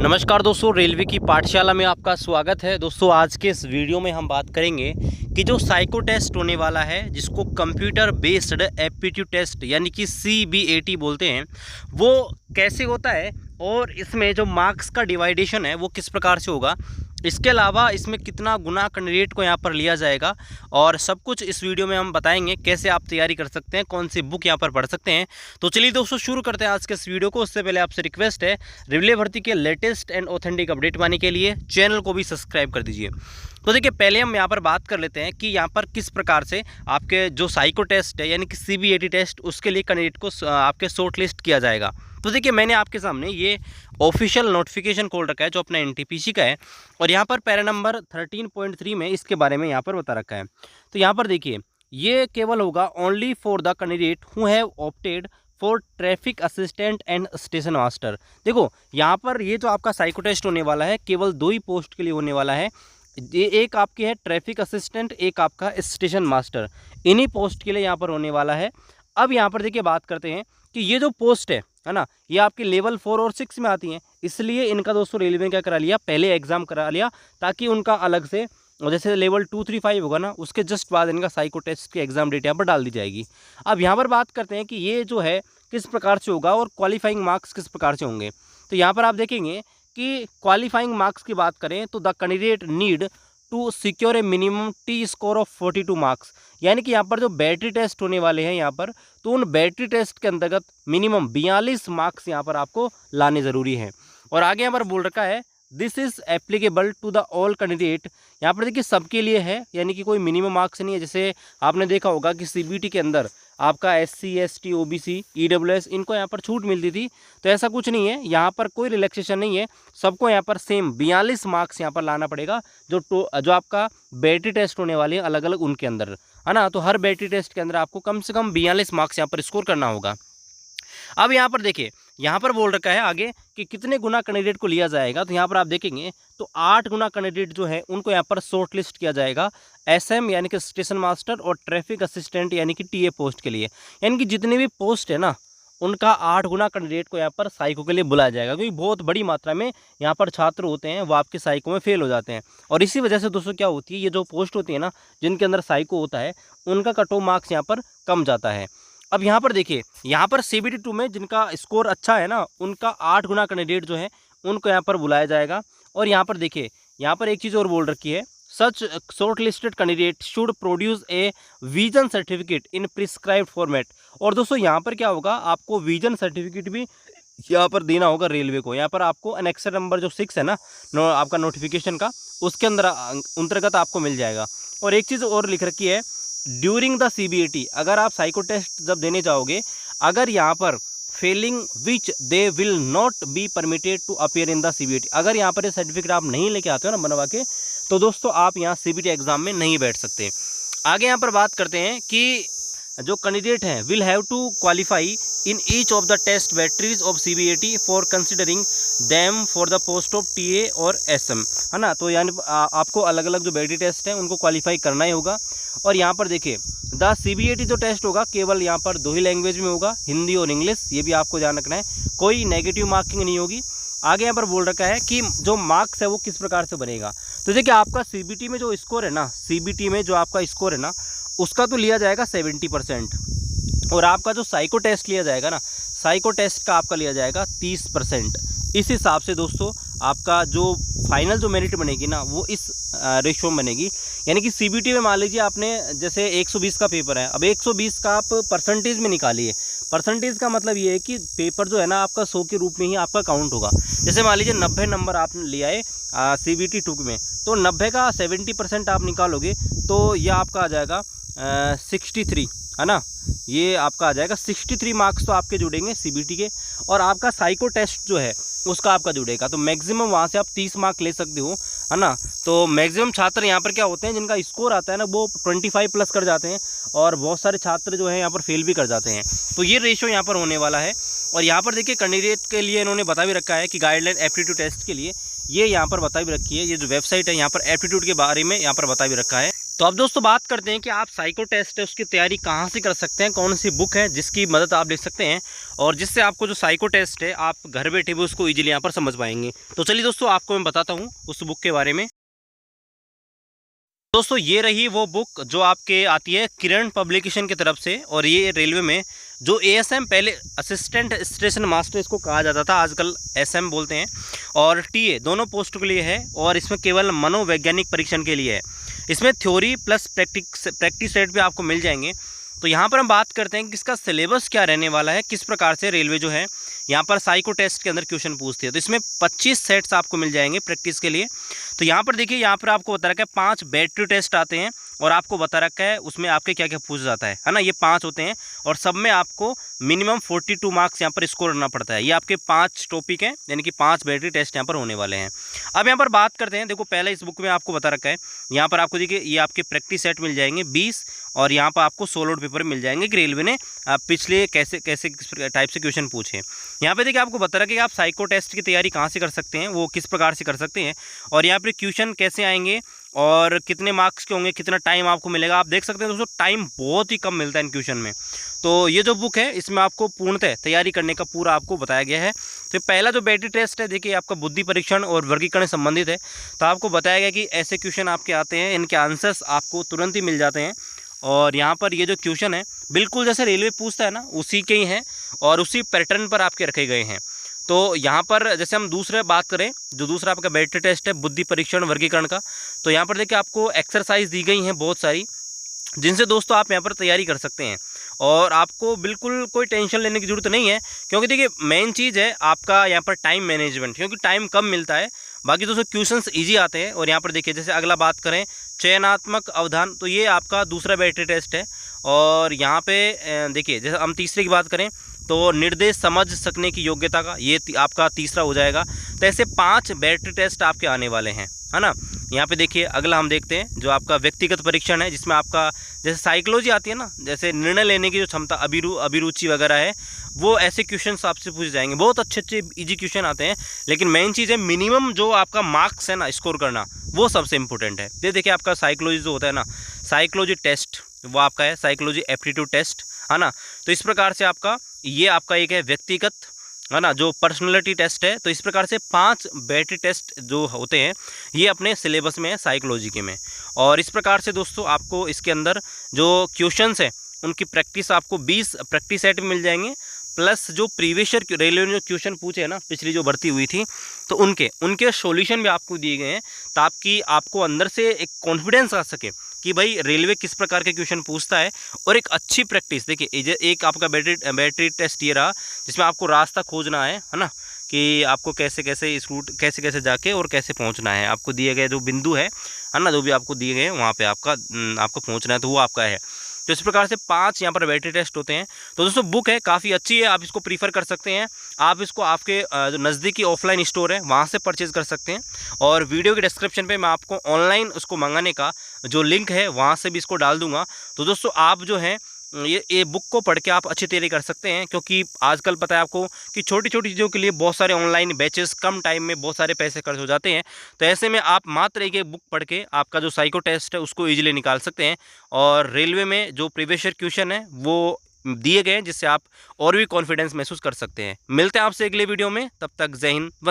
नमस्कार दोस्तों, रेलवे की पाठशाला में आपका स्वागत है। दोस्तों आज के इस वीडियो में हम बात करेंगे कि जो साइको टेस्ट होने वाला है, जिसको कंप्यूटर बेस्ड एप्टीट्यूड टेस्ट यानी कि CBAT बोलते हैं, वो कैसे होता है और इसमें जो मार्क्स का डिवाइडेशन है वो किस प्रकार से होगा। इसके अलावा इसमें कितना गुना कैंडिडेट को यहाँ पर लिया जाएगा और सब कुछ इस वीडियो में हम बताएंगे। कैसे आप तैयारी कर सकते हैं, कौन सी बुक यहाँ पर पढ़ सकते हैं। तो चलिए दोस्तों शुरू करते हैं आज के इस वीडियो को। उससे पहले आपसे रिक्वेस्ट है, रेलवे भर्ती के लेटेस्ट एंड ऑथेंटिक अपडेट पाने के लिए चैनल को भी सब्सक्राइब कर दीजिए। तो देखिए, पहले हम यहाँ पर बात कर लेते हैं कि यहाँ पर किस प्रकार से आपके जो साइको टेस्ट है यानी कि CBAT टेस्ट, उसके लिए कैंडिडेट को आपके शॉर्ट लिस्ट किया जाएगा। तो देखिए, मैंने आपके सामने ये ऑफिशियल नोटिफिकेशन खोल रखा है जो अपना NTPC का है, और यहाँ पर पैरा नंबर 13.3 में इसके बारे में यहाँ पर बता रखा है। तो यहाँ पर देखिए, ये केवल होगा only for the candidate who have opted for traffic assistant and station master. देखो, यहाँ पर ये जो आपका साइको टेस्ट होने वाला है केवल 2 ही पोस्ट के लिए होने वाला है। ये एक आपकी है ट्रैफिक असिस्टेंट, एक आपका स्टेशन मास्टर। इन्हीं पोस्ट के लिए यहाँ पर होने वाला है। अब यहाँ पर देखिए, बात करते हैं कि ये जो पोस्ट है ना, ये आपके लेवल 4 और 6 में आती हैं। इसलिए इनका दोस्तों रेलवे ने क्या करा लिया, पहले एग्जाम करा लिया, ताकि उनका अलग से जैसे लेवल 2, 3, 5 होगा ना, उसके जस्ट बाद इनका साइको टेस्ट की एग्जाम डेट यहाँ पर डाल दी जाएगी। अब यहाँ पर बात करते हैं कि ये जो है किस प्रकार से होगा और क्वालिफाइंग मार्क्स किस प्रकार से होंगे। तो यहाँ पर आप देखेंगे कि क्वालिफाइंग मार्क्स की बात करें तो the candidate need to secure a minimum T score of 42 marks. यानी कि यहाँ पर जो बैटरी टेस्ट होने वाले हैं यहाँ पर, तो उन बैटरी टेस्ट के अंतर्गत मिनिमम 42 मार्क्स यहाँ पर आपको लाने ज़रूरी हैं। और आगे यहाँ पर बोल रखा है this is applicable to the all candidate. यहाँ पर देखिए सबके लिए है, यानी कि कोई मिनिमम मार्क्स नहीं है। जैसे आपने देखा होगा कि CBT के अंदर आपका SC ST OBC EWS इनको यहाँ पर छूट मिलती थी, तो ऐसा कुछ नहीं है। यहाँ पर कोई रिलैक्सेशन नहीं है, सबको यहाँ पर सेम 42 मार्क्स यहाँ पर लाना पड़ेगा। जो आपका बैटरी टेस्ट होने वाली है अलग अलग उनके अंदर, है ना। तो हर बैटरी टेस्ट के अंदर आपको कम से कम 42 मार्क्स यहाँ पर स्कोर करना होगा। अब यहाँ पर देखिए, यहाँ पर बोल रखा है आगे कि कितने गुना कैंडिडेट को लिया जाएगा। तो यहाँ पर आप देखेंगे तो 8 गुना कैंडिडेट जो है उनको यहाँ पर शॉर्ट लिस्ट किया जाएगा SM यानी कि स्टेशन मास्टर और ट्रैफिक असिस्टेंट यानी कि TA पोस्ट के लिए। यानी कि जितनी भी पोस्ट है ना, उनका 8 गुना कैंडिडेट को यहाँ पर साइको के लिए बुलाया जाएगा, क्योंकि बहुत बड़ी मात्रा में यहाँ पर छात्र होते हैं वो आपके साइको में फेल हो जाते हैं। और इसी वजह से दोस्तों क्या होती है, ये जो पोस्ट होती है ना जिनके अंदर साइको होता है, उनका कट ऑफ मार्क्स यहाँ पर कम जाता है। अब यहाँ पर देखिए, यहाँ पर CBT 2 में जिनका स्कोर अच्छा है ना, उनका 8 गुना कैंडिडेट जो है उनको यहाँ पर बुलाया जाएगा। और यहाँ पर देखिए, यहाँ पर एक चीज़ और बोल रखी है, such shortlisted candidate should produce a vision certificate in prescribed format. और दोस्तों यहाँ पर क्या होगा, आपको विजन सर्टिफिकेट भी यहाँ पर देना होगा रेलवे को। यहाँ पर आपको एनेक्सर नंबर जो 6 है ना आपका नोटिफिकेशन का, उसके अंदर अंतर्गत आपको मिल जाएगा। और एक चीज़ और लिख रखी है, ड्यूरिंग द CBAT, अगर आप साइको टेस्ट जब देने जाओगे, अगर यहाँ पर failing which they will not be permitted to appear in the CBAT, अगर यहाँ पर ये सर्टिफिकेट आप नहीं लेके आते हो ना बनवा के, तो दोस्तों आप यहाँ CBT एग्जाम में नहीं बैठ सकते। आगे यहाँ पर बात करते हैं कि जो कैंडिडेट हैं will have to qualify in each of the test batteries of CBAT for considering them for the post of TA और SM, है ना। तो यानी आपको अलग अलग जो बैटरी टेस्ट हैं उनको क्वालिफाई करना ही होगा। और यहाँ पर देखिए, द CBAT जो टेस्ट होगा केवल यहाँ पर 2 ही लैंग्वेज में होगा, हिंदी और इंग्लिश। ये भी आपको ध्यान रखना है, कोई नेगेटिव मार्किंग नहीं होगी। आगे यहाँ पर बोल रखा है कि जो मार्क्स है वो किस प्रकार से बनेगा। तो देखिए, आपका CBT में जो स्कोर है ना, CBT में जो आपका स्कोर है ना, उसका तो लिया जाएगा 70%। और आपका जो साइको टेस्ट लिया जाएगा ना, साइको टेस्ट का आपका लिया जाएगा 30%। इस हिसाब से दोस्तों आपका जो फाइनल जो मेरिट बनेगी ना, वो इस रेशो में बनेगी। यानी कि CBT में मान लीजिए आपने जैसे 120 का पेपर है, अब 120 का आप परसेंटेज में निकालिए। परसेंटेज का मतलब ये है कि पेपर जो है ना आपका 100 के रूप में ही आपका काउंट होगा। जैसे मान लीजिए 90 नंबर आपने लिया है CBT 2 में, तो 90 का 70% आप निकालोगे तो यह आपका आ जाएगा 63, है ना। ये आपका आ जाएगा 63 मार्क्स तो आपके जुड़ेंगे CBT के। और आपका साइको टेस्ट जो है उसका आपका जुड़ेगा, तो मैक्सिमम वहाँ से आप 30 मार्क ले सकते हो, है ना। तो मैक्सिमम छात्र यहाँ पर क्या होते हैं, जिनका स्कोर आता है ना वो 25 प्लस कर जाते हैं, और बहुत सारे छात्र जो है यहाँ पर फेल भी कर जाते हैं। तो ये रेशो यहाँ पर होने वाला है। और यहाँ पर देखिए, कैंडिडेट के लिए इन्होंने बता भी रखा है कि गाइडलाइन एप्टीट्यूड टेस्ट के लिए ये यहाँ पर बता भी रखी है। ये जो वेबसाइट है यहाँ पर एप्टीट्यूड के बारे में यहाँ पर बता भी रखा है। तो अब दोस्तों बात करते हैं कि आप साइको टेस्ट है उसकी तैयारी कहाँ से कर सकते हैं, कौन सी बुक है जिसकी मदद आप ले सकते हैं। और जिससे आपको जो साइको टेस्ट है आप घर बैठे भी उसको ईजिली यहाँ पर समझ पाएंगे। तो चलिए दोस्तों आपको मैं बताता हूँ उस बुक के बारे में। दोस्तों ये रही वो बुक जो आपके आती है किरण पब्लिकेशन की तरफ से, और ये रेलवे में जो एएसएम, पहले असिस्टेंट स्टेशन मास्टर इसको कहा जाता था, आजकल एसएम बोलते हैं, और टीए दोनों पोस्टों के लिए है। और इसमें केवल मनोवैज्ञानिक परीक्षण के लिए है। इसमें थ्योरी प्लस प्रैक्टिस सेट भी आपको मिल जाएंगे। तो यहाँ पर हम बात करते हैं कि इसका सिलेबस क्या रहने वाला है, किस प्रकार से रेलवे जो है यहाँ पर साइको टेस्ट के अंदर क्वेश्चन पूछती है। तो इसमें 25 सेट्स आपको मिल जाएंगे प्रैक्टिस के लिए। तो यहाँ पर देखिए, यहाँ पर आपको बता रखा है 5 बैटरी टेस्ट आते हैं, और आपको बता रखा है उसमें आपके क्या क्या पूछा जाता है ना। ये 5 होते हैं और सब में आपको मिनिमम 42 मार्क्स यहाँ पर स्कोर करना पड़ता है। ये आपके 5 टॉपिक हैं, यानी कि 5 बैटरी टेस्ट यहाँ पर होने वाले हैं। अब यहाँ पर बात करते हैं, देखो पहले इस बुक में आपको बता रखा है, यहाँ पर आपको देखिए ये आपके प्रैक्टिस सेट मिल जाएंगे 20, और यहाँ पर आपको सोलोड पेपर मिल जाएंगे कि रेलवे ने पिछले कैसे कैसे किस टाइप से क्वेश्चन पूछे। यहाँ पे देखिए आपको बता रहा है कि आप साइको टेस्ट की तैयारी कहाँ से कर सकते हैं, वो किस प्रकार से कर सकते हैं, और यहाँ पे क्वेश्चन कैसे आएंगे और कितने मार्क्स के होंगे, कितना टाइम आपको मिलेगा। आप देख सकते हैं दोस्तों टाइम बहुत ही कम मिलता है इन क्वेश्चन में। तो ये जो बुक है इसमें आपको पूर्णतः तैयारी करने का पूरा आपको बताया गया है। तो पहला जो बैटरी टेस्ट है देखिए आपका बुद्धि परीक्षण और वर्गीकरण संबंधित है। तो आपको बताया गया कि ऐसे क्वेश्चन आपके आते हैं, इनके आंसर्स आपको तुरंत ही मिल जाते हैं। और यहाँ पर ये जो क्वेश्चन है बिल्कुल जैसे रेलवे पूछता है ना उसी के ही हैं, और उसी पैटर्न पर आपके रखे गए हैं। तो यहाँ पर जैसे हम दूसरे बात करें, जो दूसरा आपका बैटरी टेस्ट है बुद्धि परीक्षण वर्गीकरण का, तो यहाँ पर देखिए आपको एक्सरसाइज दी गई हैं बहुत सारी, जिनसे दोस्तों आप यहाँ पर तैयारी कर सकते हैं। और आपको बिल्कुल कोई टेंशन लेने की ज़रूरत नहीं है, क्योंकि देखिए मेन चीज़ है आपका यहाँ पर टाइम मैनेजमेंट, क्योंकि टाइम कम मिलता है। बाकी दोस्तों क्वेश्चंस इजी आते हैं। और यहाँ पर देखिए जैसे अगला बात करें चयनात्मक अवधान, तो ये आपका दूसरा बैटरी टेस्ट है। और यहाँ पे देखिए जैसे हम तीसरे की बात करें तो निर्देश समझ सकने की योग्यता का, ये आपका तीसरा हो जाएगा। तो ऐसे 5 बैटरी टेस्ट आपके आने वाले हैं, है ना। यहाँ पे देखिए अगला हम देखते हैं जो आपका व्यक्तिगत परीक्षण है, जिसमें आपका जैसे साइकोलॉजी आती है ना, जैसे निर्णय लेने की जो क्षमता, अभिरुचि वगैरह है, वो ऐसे क्वेश्चन आपसे पूछे जाएंगे। बहुत अच्छे अच्छे इजी क्वेश्चन आते हैं, लेकिन मेन चीज़ है मिनिमम जो आपका मार्क्स है ना स्कोर करना, वो सबसे इंपॉर्टेंट है। ये देखिए आपका साइकोलॉजी जो होता है ना, साइकोलॉजी टेस्ट वो आपका है साइकोलॉजी एप्टीट्यूड टेस्ट, है ना। तो इस प्रकार से आपका ये आपका एक है व्यक्तिगत, है ना, जो पर्सनैलिटी टेस्ट है। तो इस प्रकार से 5 बैटरी टेस्ट जो होते हैं ये अपने सिलेबस में है साइकोलॉजी के में। और इस प्रकार से दोस्तों आपको इसके अंदर जो क्वेश्चंस हैं उनकी प्रैक्टिस आपको 20 प्रैक्टिस सेट मिल जाएंगे, प्लस जो प्रीवियस ईयर रेलवे ने जो क्वेश्चन पूछे हैं ना, पिछली जो भर्ती हुई थी, तो उनके सॉल्यूशन भी आपको दिए गए हैं, ताकि आपको अंदर से एक कॉन्फिडेंस आ सके कि भाई रेलवे किस प्रकार के क्वेश्चन पूछता है। और एक अच्छी प्रैक्टिस देखिए, एक आपका बैटरी टेस्ट ये रहा जिसमें आपको रास्ता खोजना है ना, कि आपको कैसे कैसे इस रूट कैसे कैसे जाके और कैसे पहुंचना है। आपको दिए गए जो बिंदु है ना, जो भी आपको दिए गए हैं वहाँ पे आपको पहुंचना है, तो वो आपका है। तो इस प्रकार से 5 यहाँ पर बैटरी टेस्ट होते हैं। तो दोस्तों बुक है काफ़ी अच्छी है, आप इसको प्रीफर कर सकते हैं। आप इसको आपके जो नज़दीकी ऑफलाइन स्टोर है वहाँ से परचेज़ कर सकते हैं, और वीडियो के डिस्क्रिप्शन पे मैं आपको ऑनलाइन उसको मंगाने का जो लिंक है वहाँ से भी इसको डाल दूँगा। तो दोस्तों आप जो है ये बुक को पढ़ के आप अच्छी तैयारी कर सकते हैं, क्योंकि आजकल पता है आपको कि छोटी छोटी चीज़ों के लिए बहुत सारे ऑनलाइन बैचेस कम टाइम में बहुत सारे पैसे खर्च हो जाते हैं। तो ऐसे में आप मात्र एक बुक पढ़ के आपका जो साइको टेस्ट है उसको ईजिली निकाल सकते हैं, और रेलवे में जो प्रीवियस ईयर क्वेश्चन है वो दिए गए हैं, जिससे आप और भी कॉन्फिडेंस महसूस कर सकते हैं। मिलते हैं आपसे अगले वीडियो में, तब तक जय हिंद, वंदे।